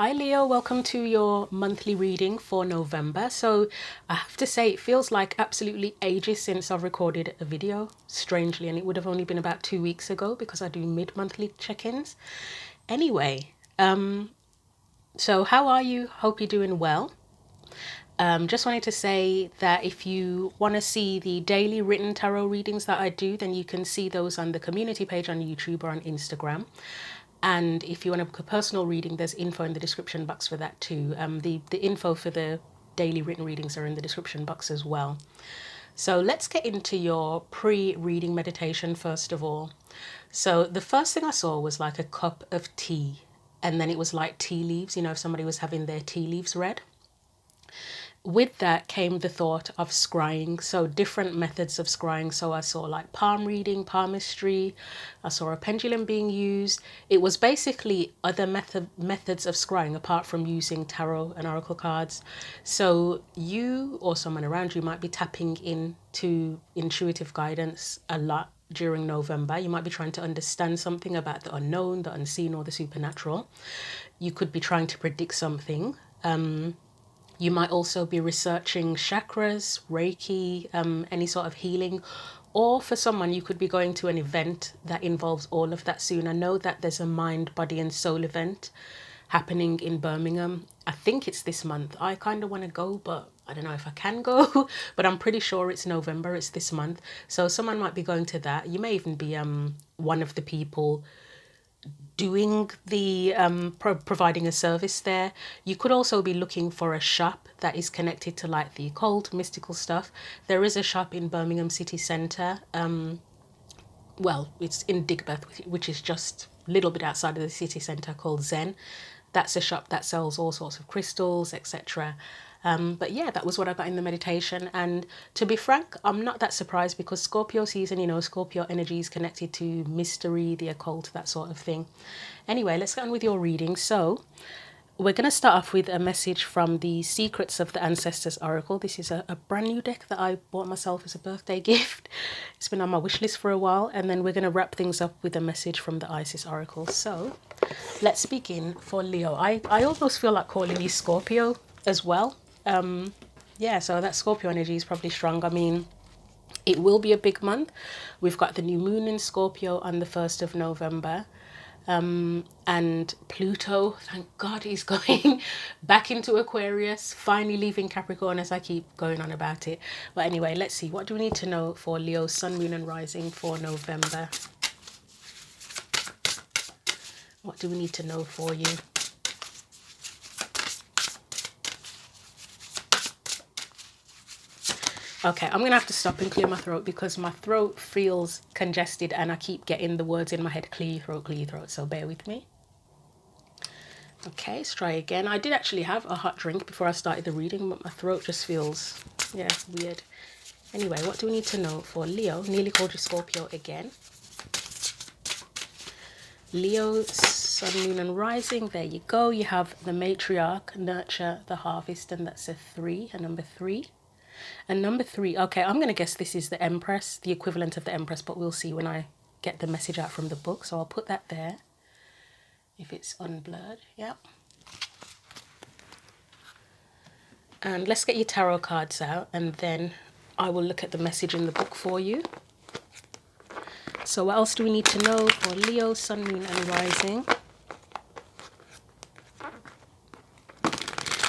Hi Leo, welcome to your monthly reading for November. So I have to say it feels like absolutely ages since I've recorded a video, strangely, and it would have only been about 2 weeks ago because I do mid-monthly check-ins. Anyway, so how are you? Hope you're doing well. Just wanted to say that if you want to see the daily written tarot readings that I do, then you can see those on the community page on YouTube or on Instagram. And if you want to book a personal reading, there's info in the description box for that too. The info for the daily written readings are in the description box as well. So let's get into your pre-reading meditation first of all. So the first thing I saw was like a cup of tea, and then it was like tea leaves, you know, if somebody was having their tea leaves read. With that came the thought of scrying, so different methods of scrying. So I saw like palm reading, palmistry, I saw a pendulum being used. It was basically other methods of scrying apart from using tarot and oracle cards. So you or someone around you might be tapping into intuitive guidance a lot during November. You might be trying to understand something about the unknown, the unseen, or the supernatural. You could be trying to predict something. You might also be researching chakras, Reiki, any sort of healing. Or for someone, you could be going to an event that involves all of that soon. I know that there's a mind, body, and soul event happening in Birmingham. I think it's this month. I kind of want to go, but I don't know if I can go. But I'm pretty sure it's November. It's this month. So someone might be going to that. You may even be one of the people doing the providing a service there. You could also be looking for a shop that is connected to like the occult, mystical stuff. There is a shop in Birmingham city centre. Well, it's in Digbeth, which is just a little bit outside of the city centre, called Zen. That's a shop that sells all sorts of crystals, etc. But yeah, that was what I got in the meditation. And to be frank, I'm not that surprised because Scorpio season, you know, Scorpio energy is connected to mystery, the occult, that sort of thing. Anyway, let's get on with your reading. So we're going to start off with a message from the Secrets of the Ancestors Oracle. This is a brand new deck that I bought myself as a birthday gift. It's been on my wish list for a while. And then we're going to wrap things up with a message from the Isis Oracle. So let's begin for Leo. I almost feel like calling you Scorpio as well. Yeah, so that Scorpio energy is probably strong. I mean, it will be a big month. We've got the new moon in Scorpio on the 1st of November. And Pluto, thank God, he's going back into Aquarius, finally leaving Capricorn, as I keep going on about it. But anyway, let's see. What do we need to know for Leo, Sun, Moon and Rising for November? What do we need to know for you? Okay, I'm going to have to stop and clear my throat because my throat feels congested and I keep getting the words in my head, clear your throat, so bear with me. Okay, let's try again. I did actually have a hot drink before I started the reading, but my throat just feels, yeah, weird. Anyway, what do we need to know for Leo? Nearly called you Scorpio again. Leo, Sun, Moon and Rising, there you go. You have the Matriarch, Nurture, the Harvest, and that's a number 3. And number 3, okay, I'm going to guess this is the Empress, the equivalent of the Empress, but we'll see when I get the message out from the book. So I'll put that there if it's unblurred. Yep. And let's get your tarot cards out and then I will look at the message in the book for you. So what else do we need to know for Leo, Sun, Moon and Rising?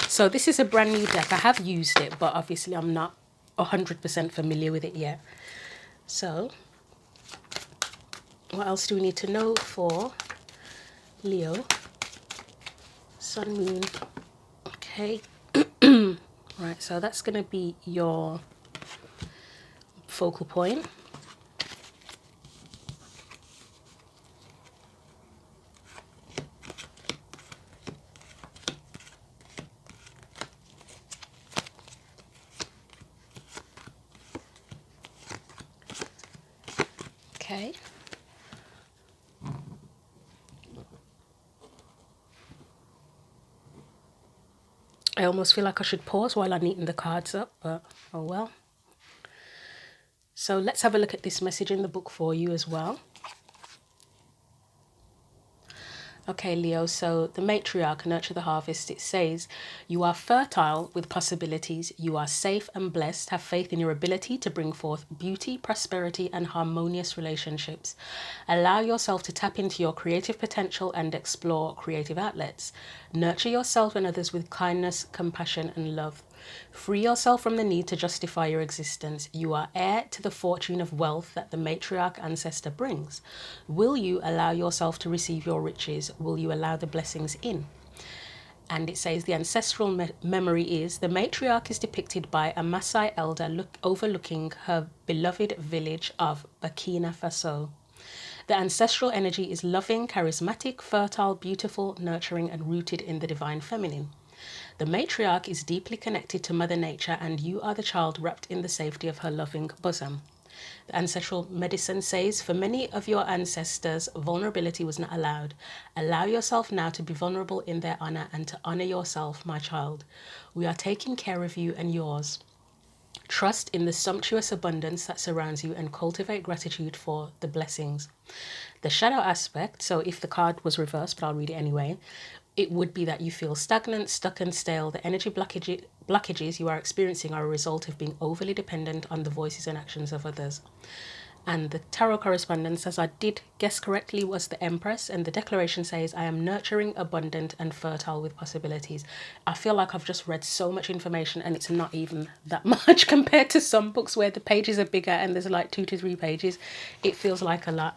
So this is a brand new deck. I have used it, but obviously I'm not 100% familiar with it yet. So what else do we need to know for Leo, Sun, Moon? Okay. Right, so that's going to be your focal point. Okay. I almost feel like I should pause while I'm neating the cards up, but oh well. So let's have a look at this message in the book for you as well. Okay, Leo, so the matriarch, Nurture the Harvest, it says, you are fertile with possibilities, you are safe and blessed, have faith in your ability to bring forth beauty, prosperity, and harmonious relationships. Allow yourself to tap into your creative potential and explore creative outlets. Nurture yourself and others with kindness, compassion, and love. Free yourself from the need to justify your existence. You are heir to the fortune of wealth that the matriarch ancestor brings. Will you allow yourself to receive your riches? Will you allow the blessings in? And it says the ancestral memory is the matriarch is depicted by a Maasai elder overlooking her beloved village of Burkina Faso. The ancestral energy is loving, charismatic, fertile, beautiful, nurturing, and rooted in the divine feminine. The matriarch is deeply connected to Mother Nature, and you are the child wrapped in the safety of her loving bosom. The ancestral medicine says, for many of your ancestors, vulnerability was not allowed. Allow yourself now to be vulnerable in their honor and to honor yourself, my child. We are taking care of you and yours. Trust in the sumptuous abundance that surrounds you and cultivate gratitude for the blessings. The shadow aspect, so if the card was reversed, but I'll read it anyway, it would be that you feel stagnant, stuck and stale. The energy blockages you are experiencing are a result of being overly dependent on the voices and actions of others. And the tarot correspondence, as I did guess correctly, was the Empress. And the declaration says, I am nurturing, abundant and fertile with possibilities. I feel like I've just read so much information and it's not even that much compared to some books where the pages are bigger and there's like 2 to 3 pages. It feels like a lot.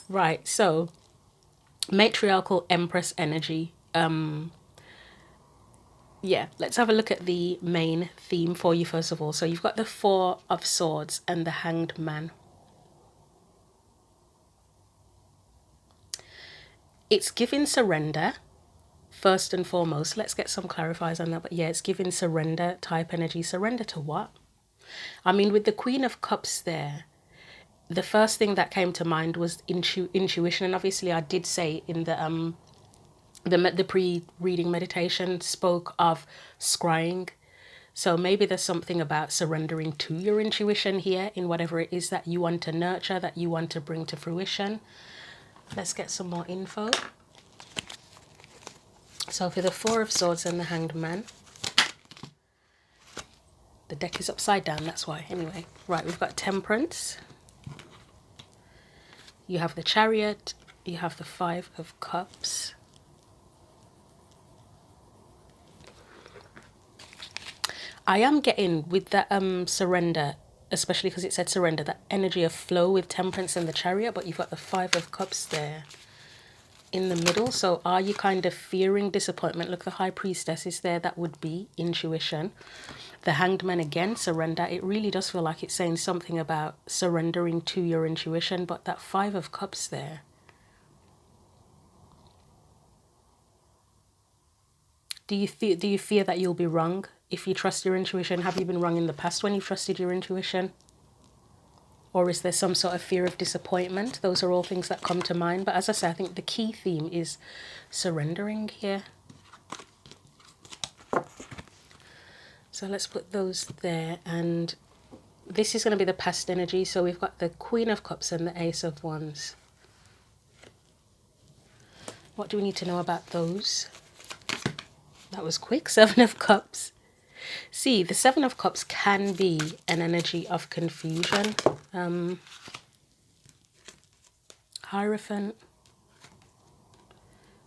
Right, so matriarchal Empress energy. Yeah, let's have a look at the main theme for you first of all. So you've got the Four of Swords and the Hanged Man. It's giving surrender, first and foremost. Let's get some clarifiers on that. But yeah, it's giving surrender type energy. Surrender to what? I mean, with the Queen of Cups there, the first thing that came to mind was intuition. And obviously I did say in the pre-reading meditation spoke of scrying. So maybe there's something about surrendering to your intuition here in whatever it is that you want to nurture, that you want to bring to fruition. Let's get some more info. So for the Four of Swords and the Hanged Man, the deck is upside down, that's why. Anyway, right, we've got Temperance. You have the Chariot. You have the Five of Cups. I am getting with that surrender, especially because it said surrender, that energy of flow with Temperance and the Chariot, but you've got the Five of Cups there in the middle. So are you kind of fearing disappointment? Look, the High Priestess is there. That would be intuition. The Hanged Man again, surrender. It really does feel like it's saying something about surrendering to your intuition, but that Five of Cups there. Do you fear that you'll be wrong if you trust your intuition? Have you been wrong in the past when you've trusted your intuition? Or is there some sort of fear of disappointment? Those are all things that come to mind. But as I say, I think the key theme is surrendering here. So let's put those there. And this is going to be the past energy. So we've got the Queen of Cups and the Ace of Wands. What do we need to know about those? That was quick. Seven of Cups. See, the Seven of Cups can be an energy of confusion. Hierophant.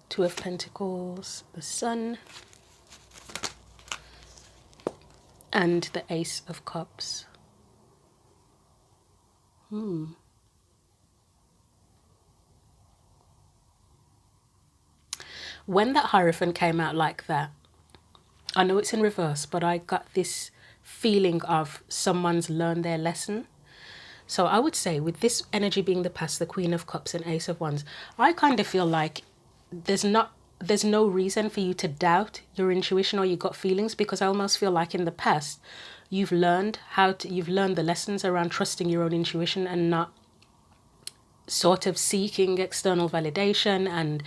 Two of Pentacles. The Sun. And the Ace of Cups. When that Hierophant came out like that, I know it's in reverse, but I got this feeling of someone's learned their lesson. So I would say with this energy being the past, the Queen of Cups and Ace of Wands, I kind of feel like there's no reason for you to doubt your intuition or your gut feelings, because I almost feel like in the past you've learned the lessons around trusting your own intuition and not sort of seeking external validation and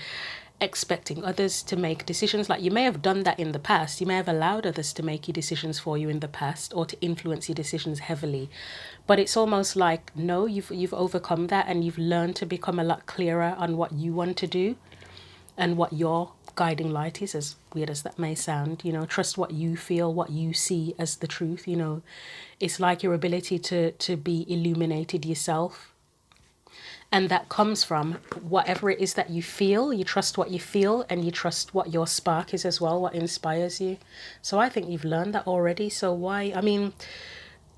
expecting others to make decisions. Like, you may have done that in the past. You may have allowed others to make your decisions for you in the past or to influence your decisions heavily. But it's almost like, no, you've overcome that and you've learned to become a lot clearer on what you want to do. and what your guiding light is, as weird as that may sound. You know, trust what you feel, what you see as the truth. You know, it's like your ability to be illuminated yourself. And that comes from whatever it is that you feel. You trust what you feel, and you trust what your spark is as well, what inspires you. So I think you've learned that already. So why, I mean,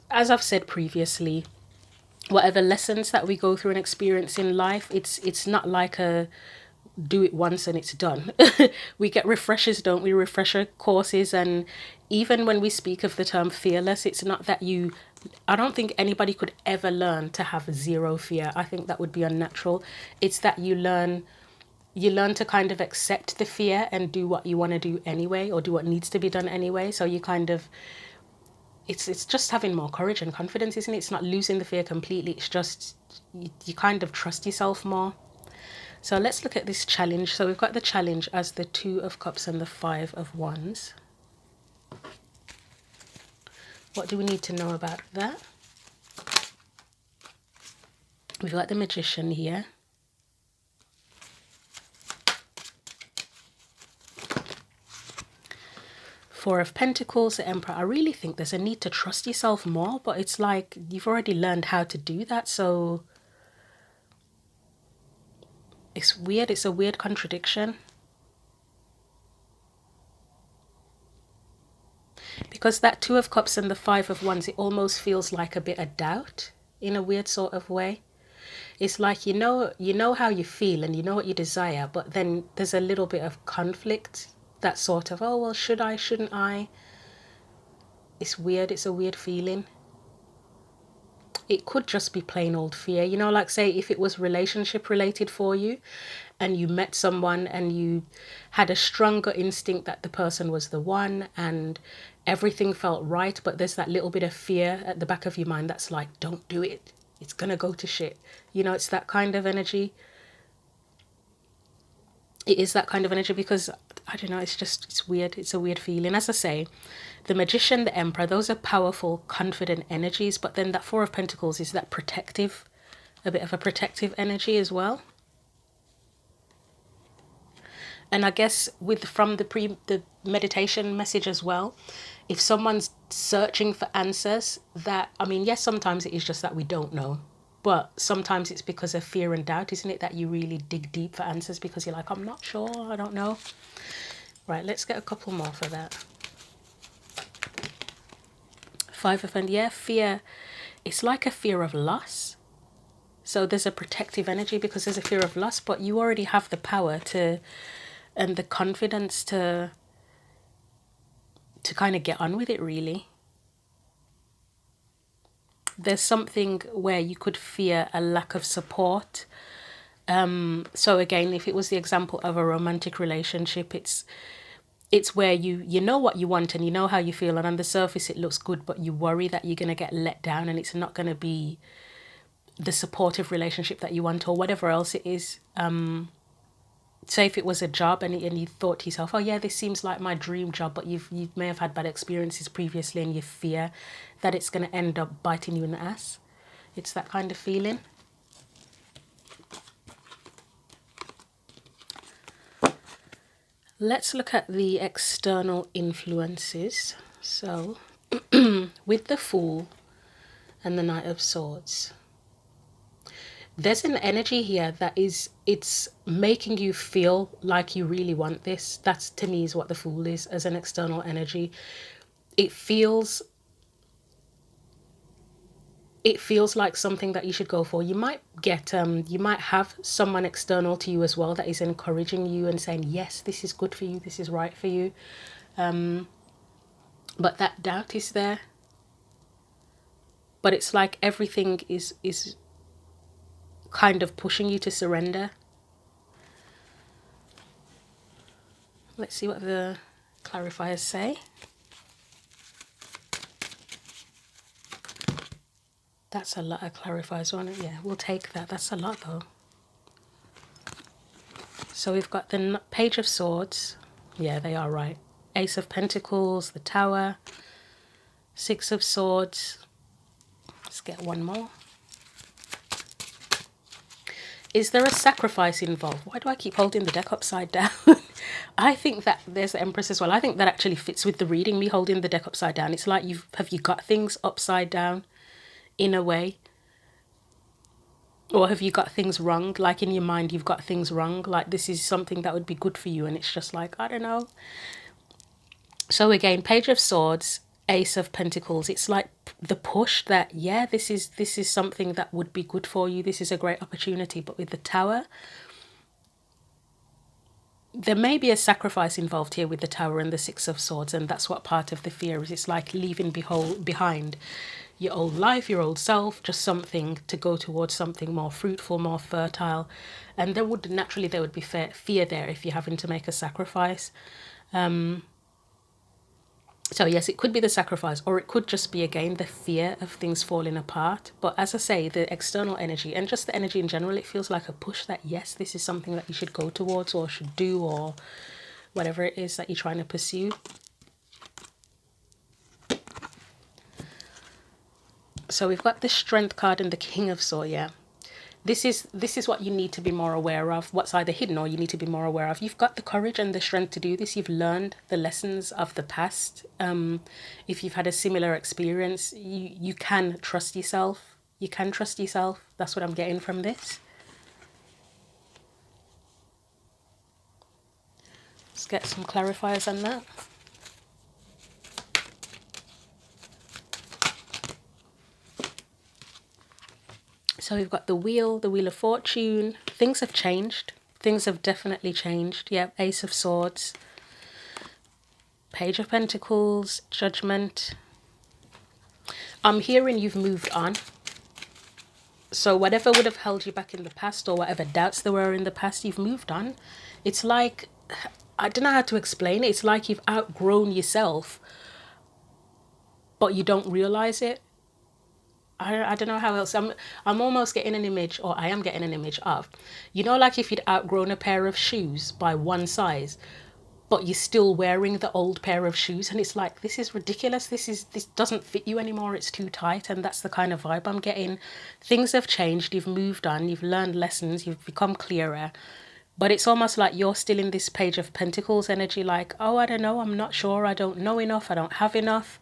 as I've said previously, whatever lessons that we go through and experience in life, it's not like a do it once and it's done. We get refreshers, don't we? Refresher courses. And even when we speak of the term fearless, it's not that you, I don't think anybody could ever learn to have zero fear. I think that would be unnatural. It's that you learn to kind of accept the fear and do what you want to do anyway, or do what needs to be done anyway. So you kind of, it's just having more courage and confidence, isn't it? It's not losing the fear completely. It's just you kind of trust yourself more. So let's look at this challenge. So we've got the challenge as the 2 of Cups and the 5 of Wands. What do we need to know about that? We've got the Magician here. Four of Pentacles, the Emperor. I really think there's a need to trust yourself more, but it's like you've already learned how to do that. So it's weird. It's a weird contradiction. Because that 2 of Cups and the 5 of Wands, it almost feels like a bit of doubt in a weird sort of way. It's like, you know how you feel and you know what you desire, but then there's a little bit of conflict. That sort of, oh, well, should I, shouldn't I? It's weird. It's a weird feeling. It could just be plain old fear. You know, like say if it was relationship related for you and you met someone and you had a stronger instinct that the person was the one and everything felt right, but there's that little bit of fear at the back of your mind that's like, don't do it. It's going to go to shit. You know, it's that kind of energy. It is that kind of energy because, I don't know, it's weird. It's a weird feeling. As I say, the Magician, the Emperor, those are powerful, confident energies. But then that 4 of Pentacles is that protective, a bit of a protective energy as well. And I guess from the meditation message as well, if someone's searching for answers, that, I mean, yes, sometimes it is just that we don't know. But sometimes it's because of fear and doubt, isn't it? That you really dig deep for answers because you're like, I'm not sure, I don't know. Right, let's get a couple more for that. 5 of Pentacles, yeah, fear. It's like a fear of loss. So there's a protective energy because there's a fear of loss, but you already have the power to, and the confidence to kind of get on with it, really. There's something where you could fear a lack of support. So again, if it was the example of a romantic relationship, it's where you know what you want and you know how you feel, and on the surface it looks good, but you worry that you're going to get let down and it's not going to be the supportive relationship that you want, or whatever else it is. Say if it was a job and you thought to yourself, oh yeah, this seems like my dream job, but you may have had bad experiences previously and you fear that it's going to end up biting you in the ass. It's that kind of feeling. Let's look at the external influences. So with the Fool and the Knight of Swords, there's an energy here that it's making you feel like you really want this. That's, to me, is what the Fool is as an external energy. It feels like something that you should go for. You might get, you might have someone external to you as well that is encouraging you and saying, yes, this is good for you, this is right for you. But that doubt is there. But it's like everything is kind of pushing you to surrender. Let's see what the clarifiers say. That's a lot of clarifiers, wasn't it? Yeah, we'll take that. That's a lot, though. So we've got the Page of Swords. Yeah, they are right. Ace of Pentacles, the Tower, 6 of Swords. Let's get one more. Is there a sacrifice involved? Why do I keep holding the deck upside down? I think that there's the Empress as well. I think that actually fits with the reading, me holding the deck upside down. It's like, have you got things upside down in a way? Or have you got things wrong? Like in your mind, you've got things wrong. Like this is something that would be good for you. And it's just like, I don't know. So again, Page of Swords, Ace of Pentacles. It's like the push that, yeah, this is something that would be good for you. This is a great opportunity. But with the Tower, there may be a sacrifice involved here with the Tower and the Six of Swords. And that's what part of the fear is. It's like leaving behind your old life, your old self, just something to go towards something more fruitful, more fertile. And there would be fear there if you're having to make a sacrifice. So yes, it could be the sacrifice, or it could just be, again, the fear of things falling apart. But as I say, the external energy and just the energy in general, it feels like a push that, yes, this is something that you should go towards or should do, or whatever it is that you're trying to pursue. So we've got the Strength card and the King of Swords, yeah. This is what you need to be more aware of, what's either hidden or you need to be more aware of. You've got the courage and the strength to do this. You've learned the lessons of the past. If you've had a similar experience, you can trust yourself. You can trust yourself. That's what I'm getting from this. Let's get some clarifiers on that. So we've got the Wheel of Fortune. Things have changed. Things have definitely changed. Yeah, Ace of Swords. Page of Pentacles, Judgment. I'm hearing you've moved on. So whatever would have held you back in the past, or whatever doubts there were in the past, you've moved on. It's like, I don't know how to explain it. It's like you've outgrown yourself, but you don't realize it. I don't know how else. I'm almost getting an image, or I am getting an image of, you know, like if you'd outgrown a pair of shoes by one size, but you're still wearing the old pair of shoes, and it's like, this is ridiculous. This doesn't fit you anymore. It's too tight. And that's the kind of vibe I'm getting. Things have changed. You've moved on. You've learned lessons. You've become clearer. But it's almost like you're still in this Page of Pentacles energy, like, oh, I don't know. I'm not sure. I don't know enough. I don't have enough.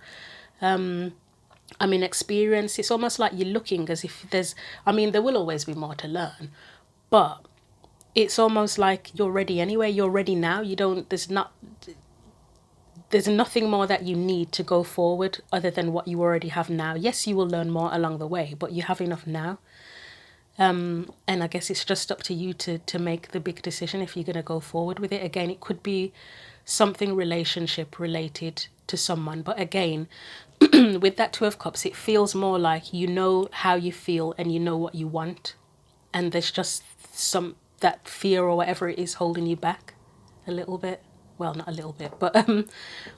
I'm inexperienced. It's almost like you're looking as if there will always be more to learn, but it's almost like you're ready anyway. You're ready now. There's nothing more that you need to go forward other than what you already have now. Yes, you will learn more along the way, but you have enough now. And I guess it's just up to you to make the big decision if you're going to go forward with it. Again, it could be something relationship related to someone, but again, with that Two of Cups, it feels more like you know how you feel and you know what you want, and there's just that fear or whatever it is holding you back a little bit. Well, not a little bit, but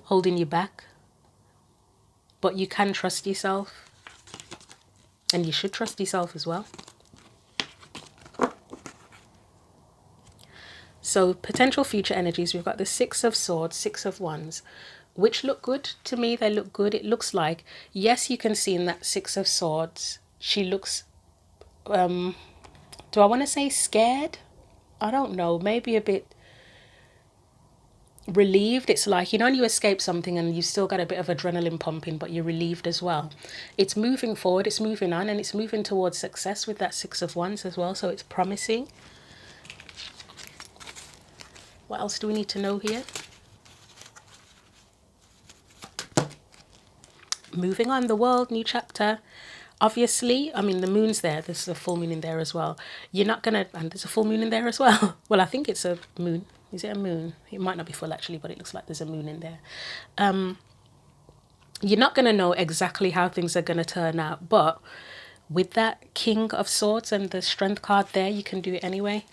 holding you back. But you can trust yourself, and you should trust yourself as well. So potential future energies, we've got the Six of Swords, Six of Wands, which look good to me. They look good. It looks like, yes, you can see in that Six of Swords, she looks, do I want to say scared? I don't know, maybe a bit relieved. It's like, you know, when you escape something and you've still got a bit of adrenaline pumping, but you're relieved as well. It's moving forward, it's moving on, and it's moving towards success with that Six of Wands as well. So it's promising. What else do we need to know here? Moving on, the world, new chapter. Obviously, I mean, the moon's there. There's a full moon in there as well. You're not going to, and there's a full moon in there as well. Well, I think it's a moon. Is it a moon? It might not be full actually, but it looks like there's a moon in there. You're not going to know exactly how things are going to turn out, but with that King of Swords and the Strength card there, you can do it anyway.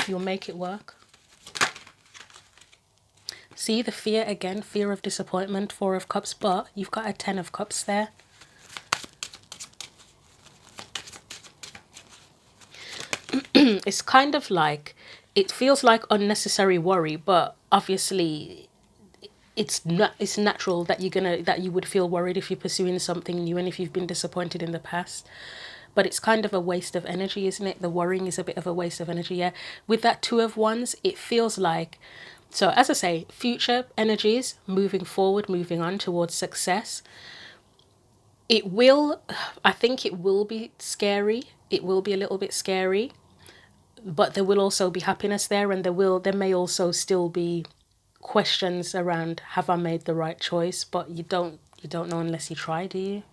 You'll make it work. See the fear again, fear of disappointment, Four of Cups, but you've got a Ten of Cups there. It's kind of like, it feels like unnecessary worry, but obviously it's natural that you would feel worried if you're pursuing something new and if you've been disappointed in the past. but it's kind of a waste of energy, isn't it? The worrying is a bit of a waste of energy. Yeah, with that Two of Wands, it feels like, so as I say, future energies, moving forward, moving on towards success. It will, I think it will be scary. It will be a little bit scary, but there will also be happiness there, and there may also still be questions around, have I made the right choice? But you don't know unless you try, do you?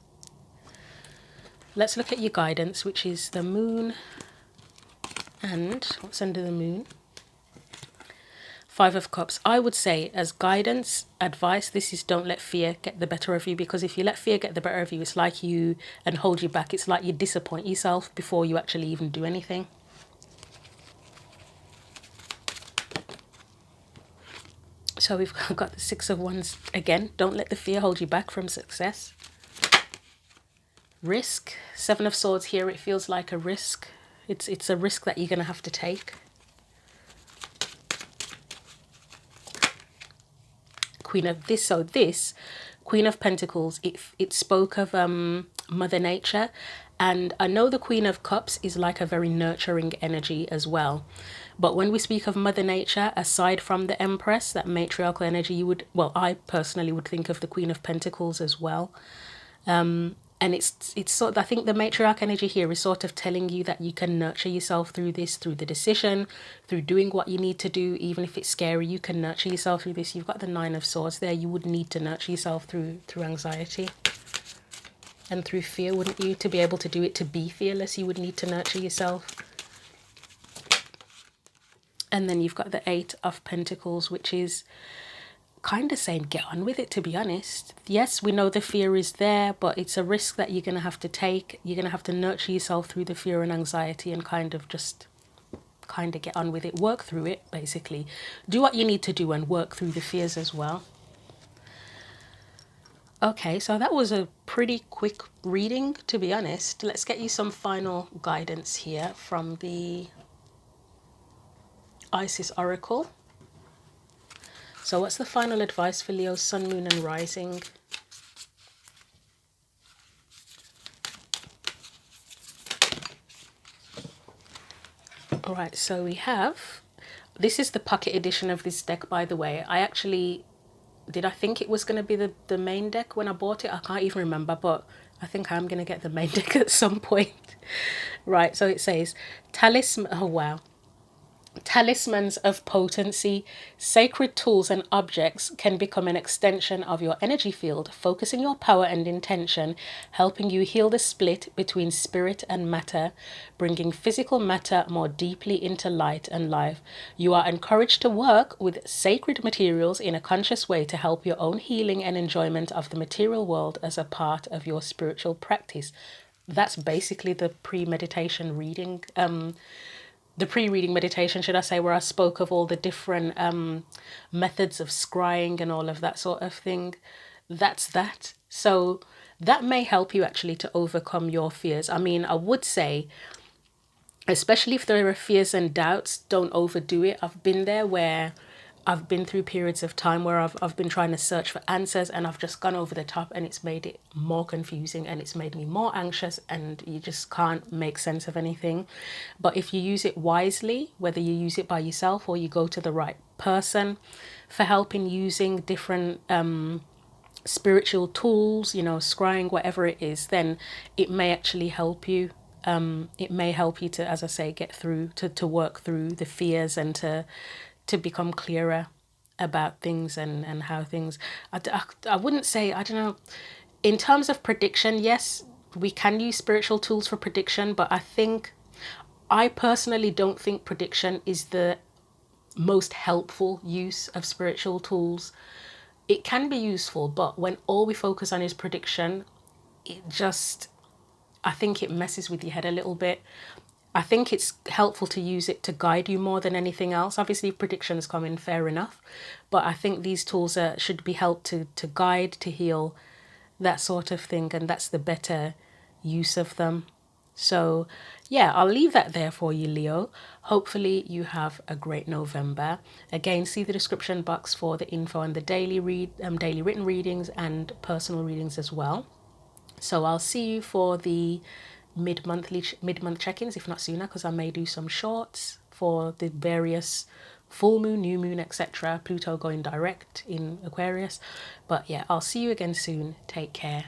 Let's look at your guidance, which is the Moon and what's under the Moon? Five of Cups. I would say as guidance, advice, this is don't let fear get the better of you, because if you let fear get the better of you, it's like you, and hold you back, it's like you disappoint yourself before you actually even do anything. So we've got the Six of Wands again. Don't let the fear hold you back from success. Risk. Seven of Swords here. It feels like a risk. It's a risk that you're going to have to take. Queen of this. So this Queen of Pentacles, it spoke of Mother Nature. And I know the Queen of Cups is like a very nurturing energy as well. But when we speak of Mother Nature, aside from the Empress, that matriarchal energy, you would, well, I personally would think of the Queen of Pentacles as well. And it's sort of, I think the matriarch energy here is sort of telling you that you can nurture yourself through this, through the decision, through doing what you need to do, even if it's scary, you can nurture yourself through this. You've got the Nine of Swords there. You would need to nurture yourself through anxiety and through fear, wouldn't you? To be able to do it, to be fearless, you would need to nurture yourself. And then you've got the Eight of Pentacles, which is kind of saying get on with it, to be honest. Yes, we know the fear is there, but it's a risk that you're going to have to take. You're going to have to nurture yourself through the fear and anxiety and kind of get on with it. Work through it, basically. Do what you need to do and work through the fears as well. Okay, so that was a pretty quick reading, to be honest. Let's get you some final guidance here from the Isis Oracle. So what's the final advice for Leo, Sun, Moon and Rising? All right, so we have, this is the pocket edition of this deck, by the way. I think it was going to be the main deck when I bought it? I can't even remember, but I think I'm going to get the main deck at some point. Right, so it says, talisman, oh wow. Talismans of potency. Sacred tools and objects can become an extension of your energy field, focusing your power and intention, helping you heal the split between spirit and matter, bringing physical matter more deeply into light and life. You are encouraged to work with sacred materials in a conscious way to help your own healing and enjoyment of the material world as a part of your spiritual practice. That's basically the pre-meditation reading, the pre-reading meditation, should I say, where I spoke of all the different methods of scrying and all of that sort of thing. That's that. So that may help you actually to overcome your fears. I mean, I would say, especially if there are fears and doubts, don't overdo it. I've been there where I've been through periods of time where I've been trying to search for answers and I've just gone over the top, and it's made it more confusing and it's made me more anxious, and you just can't make sense of anything. But if you use it wisely, whether you use it by yourself or you go to the right person for help in using different spiritual tools, you know, scrying, whatever it is, then it may actually help you. It may help you to, as I say, get through, to work through the fears and to become clearer about things and how things, I wouldn't say, I don't know, in terms of prediction, yes, we can use spiritual tools for prediction, but I personally don't think prediction is the most helpful use of spiritual tools. It can be useful, but when all we focus on is prediction, I think it messes with your head a little bit. I think it's helpful to use it to guide you more than anything else. Obviously, predictions come in, fair enough. But I think these tools should be helped to guide, to heal, that sort of thing. And that's the better use of them. So, yeah, I'll leave that there for you, Leo. Hopefully you have a great November. Again, see the description box for the info on the daily written readings and personal readings as well. So I'll see you for the mid-month check-ins, if not sooner, because I may do some shorts for the various full moon, new moon, etc. Pluto going direct in Aquarius. But yeah, I'll see you again soon. Take care.